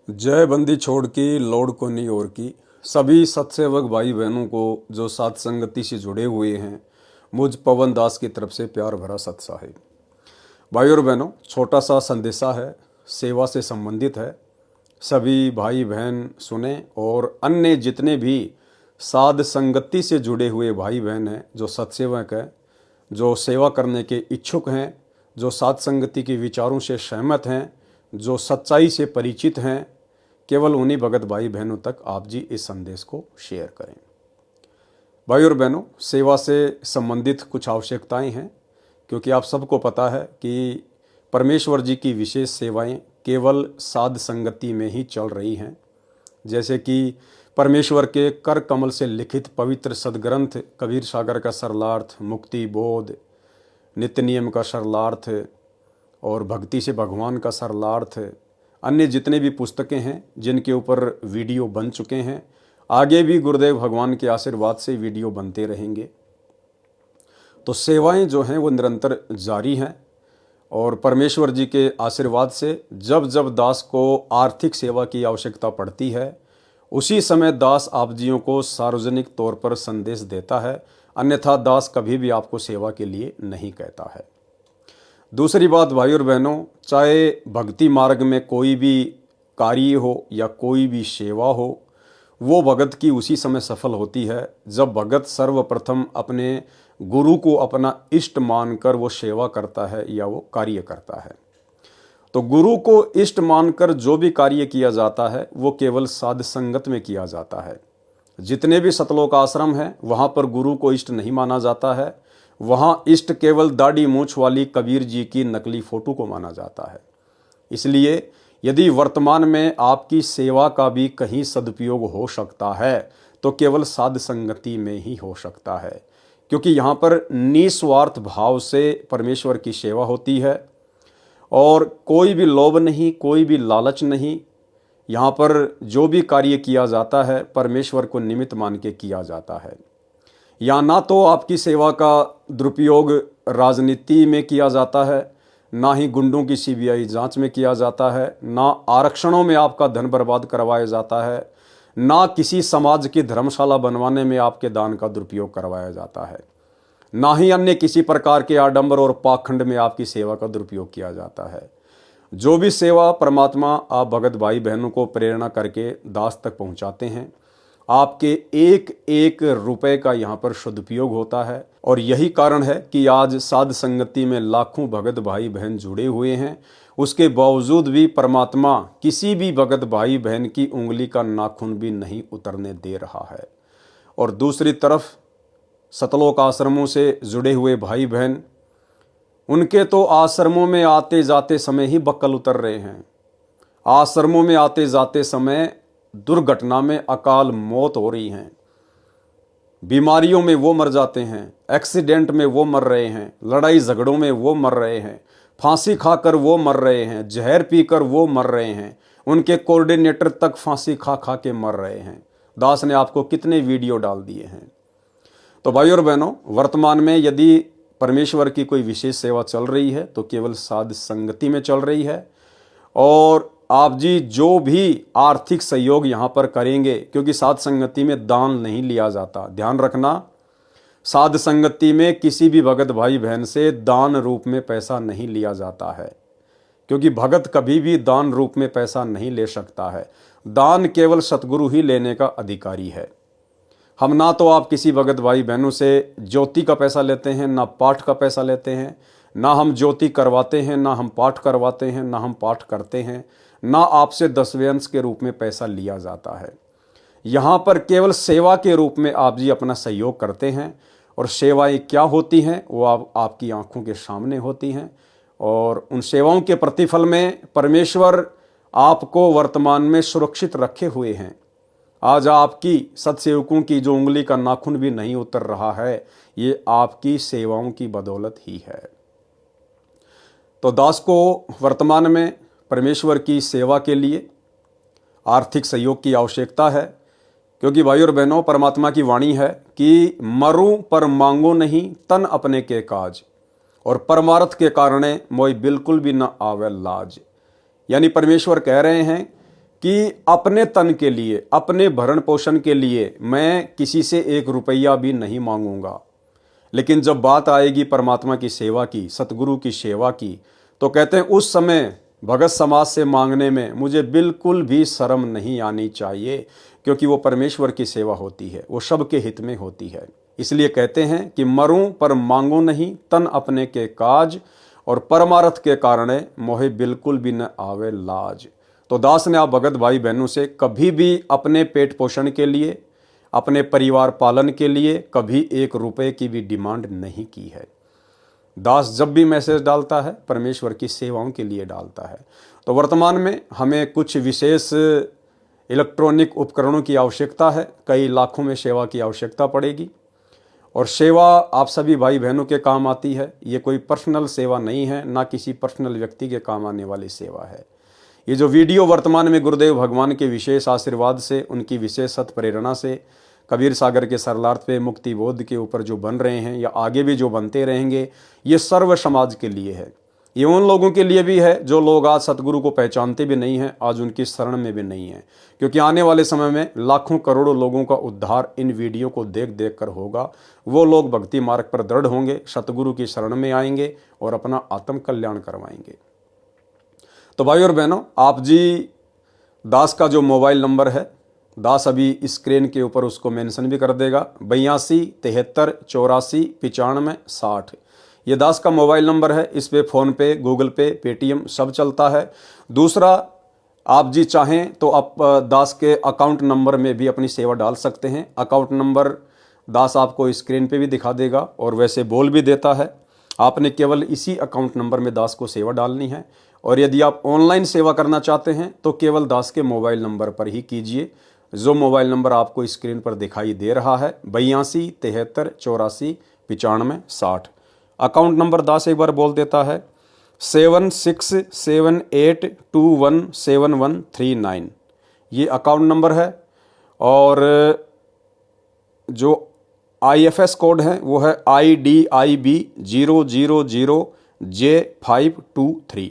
जय बंदी छोड़ की लोड को नहीं और की सभी सत्सेवक भाई बहनों को जो साथ संगति से जुड़े हुए हैं, मुझ पवन दास की तरफ से प्यार भरा सत साहिब। भाई और बहनों, छोटा सा संदेशा है, सेवा से संबंधित है। सभी भाई बहन सुने और अन्य जितने भी साध संगति से जुड़े हुए भाई बहन हैं, जो सत्सेवक हैं, जो सेवा करने के इच्छुक हैं, जो साध संगति के विचारों से सहमत हैं, जो सच्चाई से परिचित हैं, केवल उन्हीं भगत भाई बहनों तक आप जी इस संदेश को शेयर करें। भाई और बहनों, सेवा से संबंधित कुछ आवश्यकताएं हैं, क्योंकि आप सबको पता है कि परमेश्वर जी की विशेष सेवाएं केवल साध संगति में ही चल रही हैं। जैसे कि परमेश्वर के कर कमल से लिखित पवित्र सदग्रंथ कबीर सागर का सरलार्थ, मुक्ति बोध, नित्य नियम का सरलार्थ और भक्ति से भगवान का सरलार्थ, अन्य जितने भी पुस्तकें हैं जिनके ऊपर वीडियो बन चुके हैं, आगे भी गुरुदेव भगवान के आशीर्वाद से वीडियो बनते रहेंगे। तो सेवाएं जो हैं वो निरंतर जारी हैं और परमेश्वर जी के आशीर्वाद से जब जब दास को आर्थिक सेवा की आवश्यकता पड़ती है, उसी समय दास आप जियों को सार्वजनिक तौर पर संदेश देता है, अन्यथा दास कभी भी आपको सेवा के लिए नहीं कहता है। दूसरी बात भाई और बहनों, चाहे भक्ति मार्ग में कोई भी कार्य हो या कोई भी सेवा हो, वो भगत की उसी समय सफल होती है जब भगत सर्वप्रथम अपने गुरु को अपना इष्ट मानकर वो सेवा करता है या वो कार्य करता है। तो गुरु को इष्ट मानकर जो भी कार्य किया जाता है वो केवल साध संगत में किया जाता है। जितने भी सतलोक आश्रम हैं वहाँ पर गुरु को इष्ट नहीं माना जाता है। वहाँ इष्ट केवल दाढ़ी मूंछ वाली कबीर जी की नकली फोटो को माना जाता है। इसलिए यदि वर्तमान में आपकी सेवा का भी कहीं सदुपयोग हो सकता है तो केवल साध संगति में ही हो सकता है, क्योंकि यहाँ पर निस्वार्थ भाव से परमेश्वर की सेवा होती है और कोई भी लोभ नहीं, कोई भी लालच नहीं। यहाँ पर जो भी कार्य किया जाता है परमेश्वर को निमित्त मान के किया जाता है। या ना तो आपकी सेवा का दुरुपयोग राजनीति में किया जाता है, ना ही गुंडों की सीबीआई जांच में किया जाता है, ना आरक्षणों में आपका धन बर्बाद करवाया जाता है, ना किसी समाज की धर्मशाला बनवाने में आपके दान का दुरुपयोग करवाया जाता है, ना ही अन्य किसी प्रकार के आडंबर और पाखंड में आपकी सेवा का दुरुपयोग किया जाता है। जो भी सेवा परमात्मा आप भगत भाई बहनों को प्रेरणा करके दास तक पहुंचाते हैं, आपके एक एक रुपए का यहाँ पर सदुपयोग होता है। और यही कारण है कि आज साध संगति में लाखों भगत भाई बहन जुड़े हुए हैं। उसके बावजूद भी परमात्मा किसी भी भगत भाई बहन की उंगली का नाखून भी नहीं उतरने दे रहा है। और दूसरी तरफ सतलोक आश्रमों से जुड़े हुए भाई बहन, उनके तो आश्रमों में आते जाते समय ही बक्कल उतर रहे हैं। आश्रमों में आते जाते समय दुर्घटना में अकाल मौत हो रही हैं, बीमारियों में वो मर जाते हैं, एक्सीडेंट में वो मर रहे हैं, लड़ाई झगड़ों में वो मर रहे हैं, फांसी खाकर वो मर रहे हैं, जहर पीकर वो मर रहे हैं, उनके कोऑर्डिनेटर तक फांसी खा खा के मर रहे हैं। दास ने आपको कितने वीडियो डाल दिए हैं। तो भाई और बहनों, वर्तमान में यदि परमेश्वर की कोई विशेष सेवा चल रही है तो केवल साध संगति में चल रही है। और आप जी जो भी आर्थिक सहयोग यहाँ पर करेंगे, क्योंकि साध संगति में दान नहीं लिया जाता, ध्यान रखना, साध संगति में किसी भी भगत भाई बहन से दान रूप में पैसा नहीं लिया जाता है, क्योंकि भगत कभी भी दान रूप में पैसा नहीं ले सकता है। दान केवल सतगुरु ही लेने का अधिकारी है। हम ना तो आप किसी भगत भाई बहनों से ज्योति का पैसा लेते हैं, ना पाठ का पैसा लेते हैं, ना हम ज्योति करवाते हैं, ना हम पाठ करवाते हैं, ना हम पाठ करते हैं, ना आपसे दसवेंश के रूप में पैसा लिया जाता है। यहाँ पर केवल सेवा के रूप में आप जी अपना सहयोग करते हैं। और सेवाएं क्या होती हैं वो आपकी आंखों के सामने होती हैं। और उन सेवाओं के प्रतिफल में परमेश्वर आपको वर्तमान में सुरक्षित रखे हुए हैं। आज आपकी सत्सेवकों की जो उंगली का नाखून भी नहीं उतर रहा है, ये आपकी सेवाओं की बदौलत ही है। तो दास को वर्तमान में परमेश्वर की सेवा के लिए आर्थिक सहयोग की आवश्यकता है, क्योंकि भाई और बहनों, परमात्मा की वाणी है कि मरूं पर मांगो नहीं तन अपने के काज, और परमार्थ के कारणे मोय बिल्कुल भी न आवे लाज। यानी परमेश्वर कह रहे हैं कि अपने तन के लिए, अपने भरण पोषण के लिए मैं किसी से 1 रुपया भी नहीं मांगूंगा। लेकिन जब बात आएगी परमात्मा की सेवा की, सतगुरु की सेवा की, तो कहते हैं उस समय भगत समाज से मांगने में मुझे बिल्कुल भी शर्म नहीं आनी चाहिए, क्योंकि वो परमेश्वर की सेवा होती है, वो सबके हित में होती है। इसलिए कहते हैं कि मरूं पर मांगो नहीं, तन अपने के काज, और परमार्थ के कारण मोहे बिल्कुल भी न आवे लाज। तो दास ने आप भगत भाई बहनों से कभी भी अपने पेट पोषण के लिए, अपने परिवार पालन के लिए कभी 1 रुपए की भी डिमांड नहीं की है। दास जब भी मैसेज डालता है परमेश्वर की सेवाओं के लिए डालता है। तो वर्तमान में हमें कुछ विशेष इलेक्ट्रॉनिक उपकरणों की आवश्यकता है, कई लाखों में सेवा की आवश्यकता पड़ेगी, और सेवा आप सभी भाई बहनों के काम आती है। ये कोई पर्सनल सेवा नहीं है, ना किसी पर्सनल व्यक्ति के काम आने वाली सेवा है। ये जो वीडियो वर्तमान में गुरुदेव भगवान के विशेष आशीर्वाद से, उनकी विशेष सत प्रेरणा से, कबीर सागर के सरलार्थ पे, मुक्ति बोध के ऊपर जो बन रहे हैं या आगे भी जो बनते रहेंगे, ये सर्व समाज के लिए है। ये उन लोगों के लिए भी है जो लोग आज सतगुरु को पहचानते भी नहीं हैं, आज उनकी शरण में भी नहीं है, क्योंकि आने वाले समय में लाखों करोड़ों लोगों का उद्धार इन वीडियो को देख देख कर होगा। वो लोग भक्ति मार्ग पर दृढ़ होंगे, सतगुरु की शरण में आएंगे और अपना आत्म कल्याण करवाएंगे। तो भाई और बहनों, आप जी दास का जो मोबाइल नंबर है, दास अभी स्क्रीन के ऊपर उसको मेंशन भी कर देगा, 82 73 84 95 60। ये दास का मोबाइल नंबर है। इस पे फ़ोन पे, गूगल पे, पेटीएम सब चलता है। दूसरा, आप जी चाहें तो आप दास के अकाउंट नंबर में भी अपनी सेवा डाल सकते हैं। अकाउंट नंबर दास आपको स्क्रीन पे भी दिखा देगा और वैसे बोल भी देता है। आपने केवल इसी अकाउंट नंबर में दास को सेवा डालनी है, और यदि आप ऑनलाइन सेवा करना चाहते हैं तो केवल दास के मोबाइल नंबर पर ही कीजिए, जो मोबाइल नंबर आपको स्क्रीन पर दिखाई दे रहा है, 82 73 84 95 60। अकाउंट नंबर दास एक बार बोल देता है, 7678217139। ये अकाउंट नंबर है, और जो IFS कोड है वो है IDIB 000J523।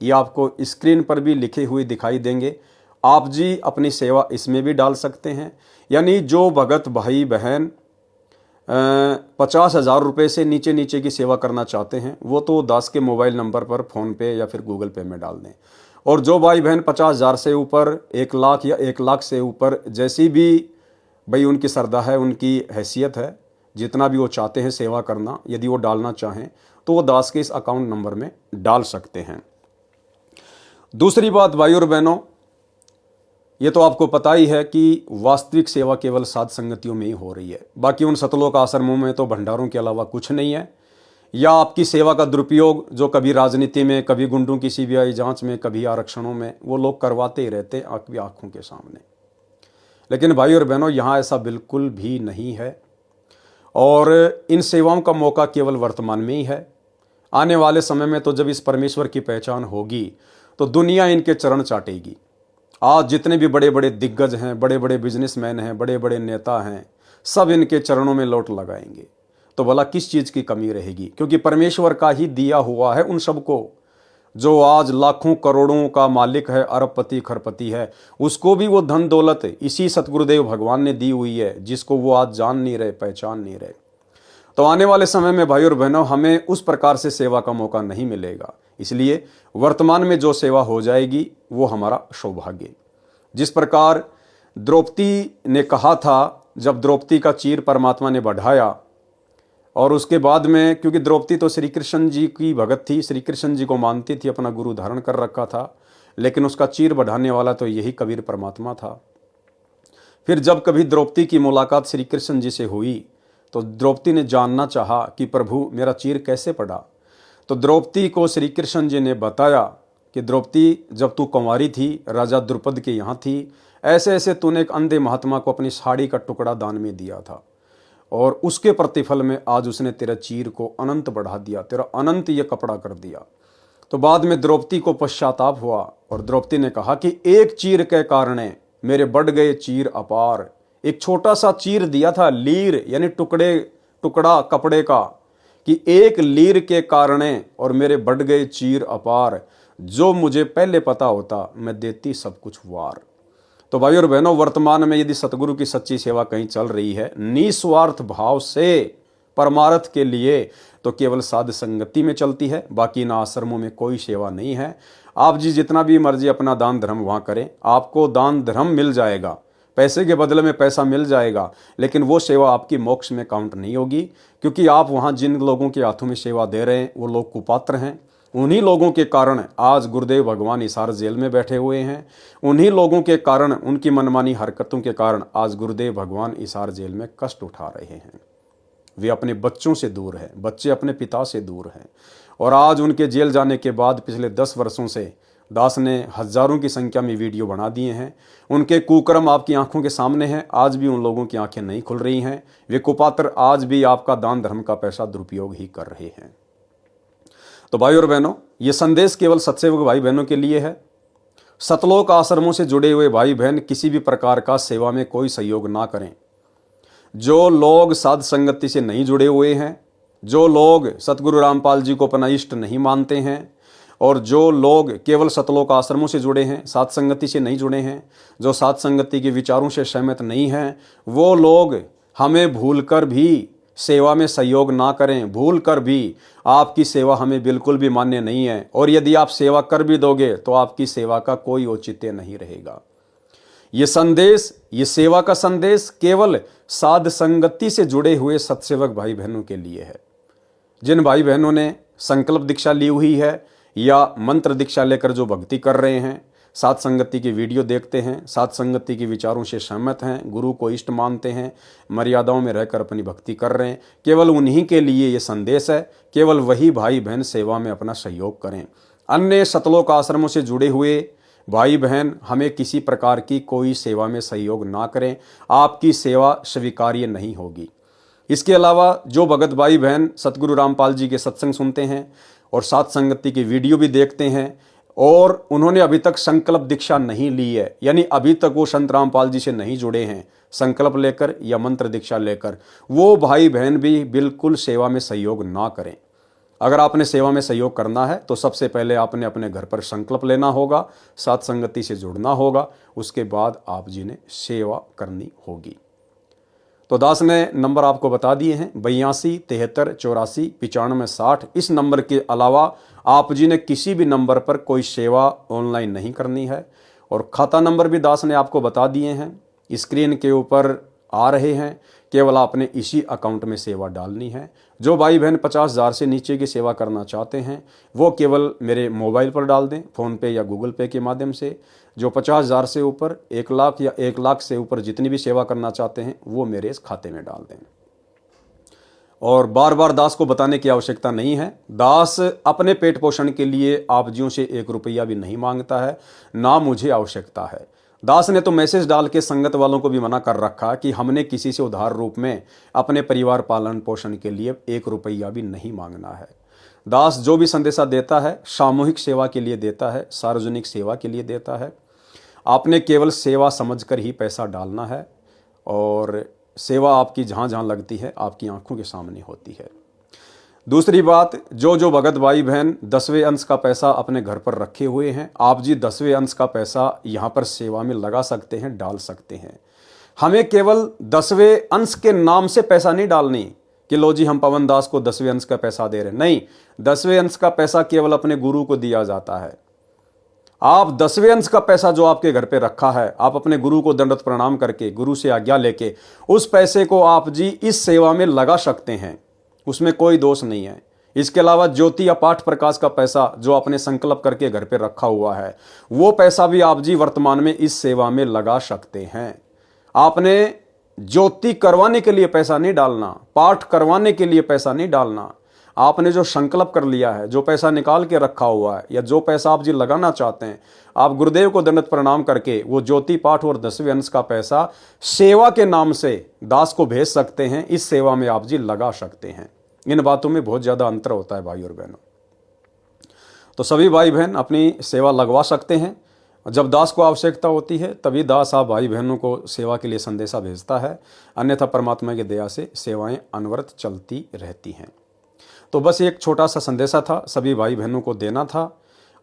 ये आपको स्क्रीन पर भी लिखे हुए दिखाई देंगे। आप जी अपनी सेवा इसमें भी डाल सकते हैं। यानी जो भगत भाई बहन 50,000 रुपये से नीचे नीचे की सेवा करना चाहते हैं, वो तो दास के मोबाइल नंबर पर फ़ोन पे या फिर गूगल पे में डाल दें। और जो भाई बहन 50,000 से ऊपर, 1 लाख या 1 लाख से ऊपर, जैसी भी भाई उनकी श्रद्धा है, उनकी हैसियत है, जितना भी वो चाहते हैं सेवा करना, यदि वो डालना चाहें तो वो दास के इस अकाउंट नंबर में डाल सकते हैं। दूसरी बात भाई और बहनों, ये तो आपको पता ही है कि वास्तविक सेवा केवल साध संगतियों में ही हो रही है। बाकी उन सतलोक आश्रमों में तो भंडारों के अलावा कुछ नहीं है। या आपकी सेवा का दुरुपयोग जो कभी राजनीति में, कभी गुंडों की CBI जांच में, कभी आरक्षणों में, वो लोग करवाते ही रहते हैं आपकी आंखों के सामने। लेकिन भाई और बहनों, यहाँ ऐसा बिल्कुल भी नहीं है, और इन सेवाओं का मौका केवल वर्तमान में ही है। आने वाले समय में तो जब इस परमेश्वर की पहचान होगी तो दुनिया इनके चरण चाटेगी। आज जितने भी बड़े बड़े दिग्गज हैं, बड़े बड़े बिजनेसमैन हैं, बड़े बड़े नेता हैं, सब इनके चरणों में लौट लगाएंगे। तो भला किस चीज़ की कमी रहेगी, क्योंकि परमेश्वर का ही दिया हुआ है उन सबको। जो आज लाखों करोड़ों का मालिक है, अरबपति खरपति है, उसको भी वो धन दौलत इसी सतगुरुदेव भगवान ने दी हुई है, जिसको वो आज जान नहीं रहे, पहचान नहीं रहे। तो आने वाले समय में भाई और बहनों, हमें उस प्रकार से सेवा का मौका नहीं मिलेगा। इसलिए वर्तमान में जो सेवा हो जाएगी वो हमारा सौभाग्य। जिस प्रकार द्रौपदी ने कहा था, जब द्रौपदी का चीर परमात्मा ने बढ़ाया, और उसके बाद में, क्योंकि द्रौपदी तो श्री कृष्ण जी की भगत थी, श्री कृष्ण जी को मानती थी, अपना गुरु धारण कर रखा था, लेकिन उसका चीर बढ़ाने वाला तो यही कबीर परमात्मा था। फिर जब कभी द्रौपदी की मुलाकात श्री कृष्ण जी से हुई तो द्रौपदी ने जानना चाहा कि प्रभु मेरा चीर कैसे पड़ा। तो द्रौपदी को श्री कृष्ण जी ने बताया कि द्रौपदी, जब तू कुंवारी थी, राजा द्रुपद के यहाँ थी, ऐसे ऐसे तूने एक अंधे महात्मा को अपनी साड़ी का टुकड़ा दान में दिया था, और उसके प्रतिफल में आज उसने तेरा चीर को अनंत बढ़ा दिया, तेरा अनंत ये कपड़ा कर दिया। तो बाद में द्रौपदी को पश्चाताप हुआ, और द्रौपदी ने कहा कि एक चीर के कारण मेरे बढ़ गए चीर अपार। एक छोटा सा चीर दिया था, लीर यानी टुकड़ा कपड़े का, कि एक लीर के कारण और मेरे बढ़ गए चीर अपार। जो मुझे पहले पता होता मैं देती सब कुछ वार। तो भाई और बहनों, वर्तमान में यदि सतगुरु की सच्ची सेवा कहीं चल रही है निस्वार्थ भाव से परमार्थ के लिए, तो केवल साध संगति में चलती है। बाकी इन आश्रमों में कोई सेवा नहीं है। आप जी जितना भी मर्जी अपना दान धर्म वहां करें, आपको दान धर्म मिल जाएगा, पैसे के बदले में पैसा मिल जाएगा, लेकिन वो सेवा आपकी मोक्ष में काउंट नहीं होगी, क्योंकि आप वहां जिन लोगों के हाथों में सेवा दे रहे हैं वो लोग कुपात्र हैं। उन्हीं लोगों के कारण आज गुरुदेव भगवान हिसार जेल में बैठे हुए हैं। उन्हीं लोगों के कारण, उनकी मनमानी हरकतों के कारण आज गुरुदेव भगवान हिसार जेल में कष्ट उठा रहे हैं। वे अपने बच्चों से दूर हैं, बच्चे अपने पिता से दूर हैं। और आज उनके जेल जाने के बाद पिछले 10 वर्षों से दास ने हजारों की संख्या में वीडियो बना दिए हैं। उनके कुकर्म आपकी आंखों के सामने हैं। आज भी उन लोगों की आंखें नहीं खुल रही हैं। वे कुपात्र आज भी आपका दान धर्म का पैसा दुरुपयोग ही कर रहे हैं। तो भाई और बहनों, ये संदेश केवल सत्सेवक भाई बहनों के लिए है। सतलोक आश्रमों से जुड़े हुए भाई बहन किसी भी प्रकार का सेवा में कोई सहयोग ना करें। जो लोग साध संगति से नहीं जुड़े हुए हैं, जो लोग सतगुरु रामपाल जी को अपना इष्ट नहीं मानते हैं, और जो लोग केवल सतलोक आश्रमों से जुड़े हैं, साध संगति से नहीं जुड़े हैं, जो साध संगति के विचारों से सहमत नहीं हैं, वो लोग हमें भूलकर भी सेवा में सहयोग ना करें। भूल कर भी आपकी सेवा हमें बिल्कुल भी मान्य नहीं है, और यदि आप सेवा कर भी दोगे तो आपकी सेवा का कोई औचित्य नहीं रहेगा। ये संदेश, ये सेवा का संदेश केवल साध संगति से जुड़े हुए सत्सेवक भाई बहनों के लिए है। जिन भाई बहनों ने संकल्प दीक्षा ली हुई है या मंत्र दीक्षा लेकर जो भक्ति कर रहे हैं, साध संगति की वीडियो देखते हैं, साध संगति के विचारों से सहमत हैं, गुरु को इष्ट मानते हैं, मर्यादाओं में रहकर अपनी भक्ति कर रहे हैं, केवल उन्हीं के लिए ये संदेश है। केवल वही भाई बहन सेवा में अपना सहयोग करें। अन्य सतलोक आश्रमों से जुड़े हुए भाई बहन हमें किसी प्रकार की कोई सेवा में सहयोग ना करें, आपकी सेवा स्वीकार्य नहीं होगी। इसके अलावा जो भगत भाई बहन सतगुरु रामपाल जी के सत्संग सुनते हैं और साध संगति की वीडियो भी देखते हैं, और उन्होंने अभी तक संकल्प दीक्षा नहीं ली है, यानी अभी तक वो संत रामपाल जी से नहीं जुड़े हैं संकल्प लेकर या मंत्र दीक्षा लेकर, वो भाई बहन भी बिल्कुल सेवा में सहयोग ना करें। अगर आपने सेवा में सहयोग करना है तो सबसे पहले आपने अपने घर पर संकल्प लेना होगा, साध संगति से जुड़ना होगा, उसके बाद आप जी ने सेवा करनी होगी। तो दास ने नंबर आपको बता दिए हैं 82 73 84 95 60। इस नंबर के अलावा आप जी ने किसी भी नंबर पर कोई सेवा ऑनलाइन नहीं करनी है। और खाता नंबर भी दास ने आपको बता दिए हैं, स्क्रीन के ऊपर आ रहे हैं। केवल आपने इसी अकाउंट में सेवा डालनी है। जो भाई बहन 50,000 से नीचे की सेवा करना चाहते हैं वो केवल मेरे मोबाइल पर डाल दें, फ़ोन पे या गूगल पे के माध्यम से। जो 50,000 से ऊपर, 1 लाख या 1 लाख से ऊपर जितनी भी सेवा करना चाहते हैं वो मेरे इस खाते में डाल दें। और बार बार दास को बताने की आवश्यकता नहीं है। दास अपने पेट पोषण के लिए आप जियों से 1 रुपया भी नहीं मांगता है, ना मुझे आवश्यकता है। दास ने तो मैसेज डाल के संगत वालों को भी मना कर रखा कि हमने किसी से उधार रूप में अपने परिवार पालन पोषण के लिए 1 रुपया भी नहीं मांगना है। दास जो भी संदेशा देता है सामूहिक सेवा के लिए देता है, सार्वजनिक सेवा के लिए देता है। आपने केवल सेवा समझकर ही पैसा डालना है, और सेवा आपकी जहाँ जहाँ लगती है आपकी आंखों के सामने होती है। दूसरी बात, जो भगत भाई बहन 10वें अंश का पैसा अपने घर पर रखे हुए हैं, आप जी 10वें अंश का पैसा यहाँ पर सेवा में लगा सकते हैं, डाल सकते हैं। हमें केवल 10वें अंश के नाम से पैसा नहीं डालनी कि लो जी हम पवन दास को 10वें अंश का पैसा दे रहे हैं। नहीं, 10वें अंश का पैसा केवल अपने गुरु को दिया जाता है। आप 10वें अंश का पैसा जो आपके घर पे रखा है, आप अपने गुरु को दंडवत प्रणाम करके, गुरु से आज्ञा लेके उस पैसे को आप जी इस सेवा में लगा सकते हैं, उसमें कोई दोष नहीं है। इसके अलावा ज्योति या पाठ प्रकाश का पैसा जो आपने संकल्प करके घर पे रखा हुआ है, वो पैसा भी आप जी वर्तमान में इस सेवा में लगा सकते हैं। आपने ज्योति करवाने के लिए पैसा नहीं डालना, पाठ करवाने के लिए पैसा नहीं डालना। आपने जो संकल्प कर लिया है, जो पैसा निकाल के रखा हुआ है, या जो पैसा आप जी लगाना चाहते हैं, आप गुरुदेव को दंडवत प्रणाम करके वो ज्योति पाठ और 10वें अंश का पैसा सेवा के नाम से दास को भेज सकते हैं। इस सेवा में आप जी लगा सकते हैं। इन बातों में बहुत ज़्यादा अंतर होता है भाई और बहनों। तो सभी भाई बहन अपनी सेवा लगवा सकते हैं। जब दास को आवश्यकता होती है तभी दास आप भाई बहनों को सेवा के लिए संदेशा भेजता है, अन्यथा परमात्मा की दया से सेवाएं अनवरत चलती रहती हैं। तो बस एक छोटा सा संदेशा था, सभी भाई बहनों को देना था।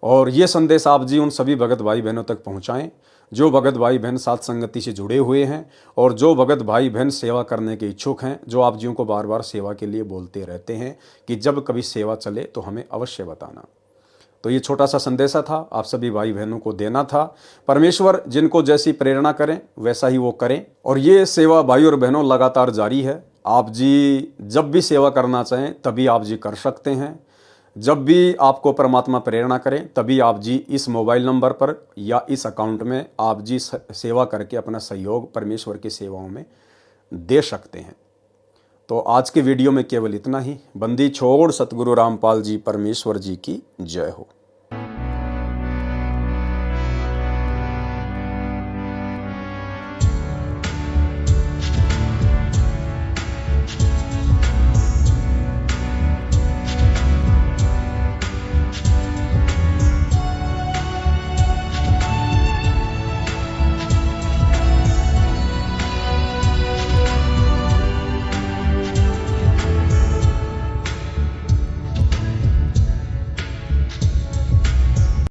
और ये संदेश आप जी उन सभी भगत भाई बहनों तक पहुंचाएं जो भगत भाई बहन साथ संगति से जुड़े हुए हैं और जो भगत भाई बहन सेवा करने के इच्छुक हैं, जो आप जियों को बार बार सेवा के लिए बोलते रहते हैं कि जब कभी सेवा चले तो हमें अवश्य बताना। तो ये छोटा सा संदेशा था, आप सभी भाई बहनों को देना था। परमेश्वर जिनको जैसी प्रेरणा करें वैसा ही वो करें। और ये सेवा भाई और बहनों लगातार जारी है। आप जी जब भी सेवा करना चाहें तभी आप जी कर सकते हैं। जब भी आपको परमात्मा प्रेरणा करें तभी आप जी इस मोबाइल नंबर पर या इस अकाउंट में आप जी सेवा करके अपना सहयोग परमेश्वर की सेवाओं में दे सकते हैं। तो आज के वीडियो में केवल इतना ही। बंदी छोड़ सतगुरु रामपाल जी परमेश्वर जी की जय हो।